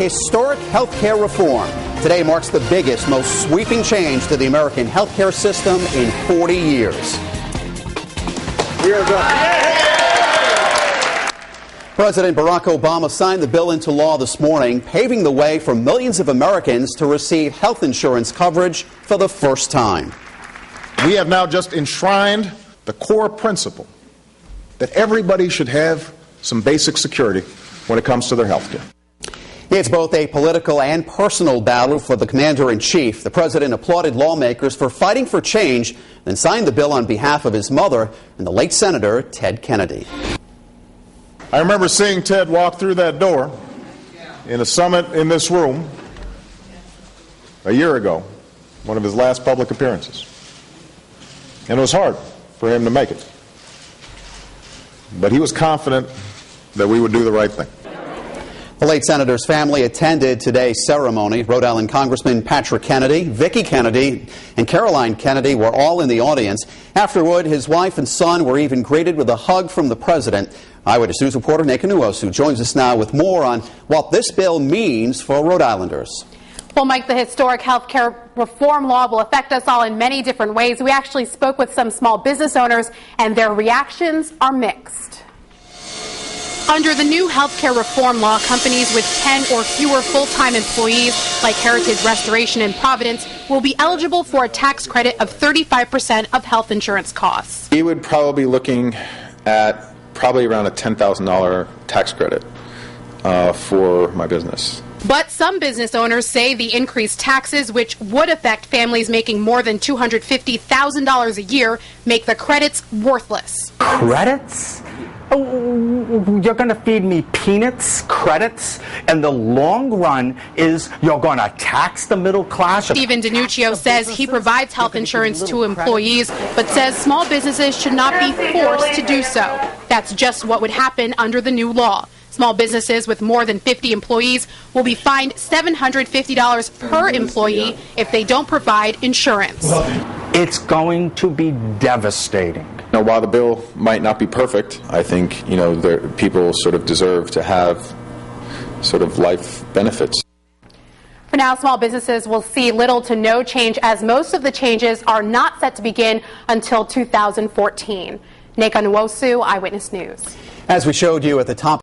Historic health care reform. Today marks the biggest, most sweeping change to the American health care system in 40 years. President Barack Obama signed the bill into law this morning, paving the way for millions of Americans to receive health insurance coverage for the first time. We have now just enshrined the core principle that everybody should have some basic security when it comes to their health care. It's both a political and personal battle for the commander-in-chief. The president applauded lawmakers for fighting for change and signed the bill on behalf of his mother and the late Senator Ted Kennedy. I remember seeing Ted walk through that door in a summit in this room a year ago, one of his last public appearances. And it was hard for him to make it. But he was confident that we would do the right thing. The late senator's family attended today's ceremony. Rhode Island Congressman Patrick Kennedy, Vicki Kennedy, and Caroline Kennedy were all in the audience. Afterward, his wife and son were even greeted with a hug from the president. Eyewitness News reporter Nathan Nwosu joins us now with more on what this bill means for Rhode Islanders. Well, Mike, the historic health care reform law will affect us all in many different ways. We actually spoke with some small business owners, and their reactions are mixed. Under the new health care reform law, companies with 10 or fewer full-time employees, like Heritage Restoration in Providence, will be eligible for a tax credit of 35% of health insurance costs. We would probably be looking at probably around a $10,000 tax credit for my business. But some business owners say the increased taxes, which would affect families making more than $250,000 a year, make the credits worthless. Credits? You're going to feed me peanuts, credits, and the long run is you're going to tax the middle class. Stephen DiNuccio says he provides health insurance to employees, but says small businesses should not be forced to do so. That's just what would happen under the new law. Small businesses with more than 50 employees will be fined $750 per employee if they don't provide insurance. It's going to be devastating. Now, while the bill might not be perfect, I think, people sort of deserve to have sort of life benefits. For now, small businesses will see little to no change, as most of the changes are not set to begin until 2014. Nathan Nwosu, Eyewitness News. As we showed you at the top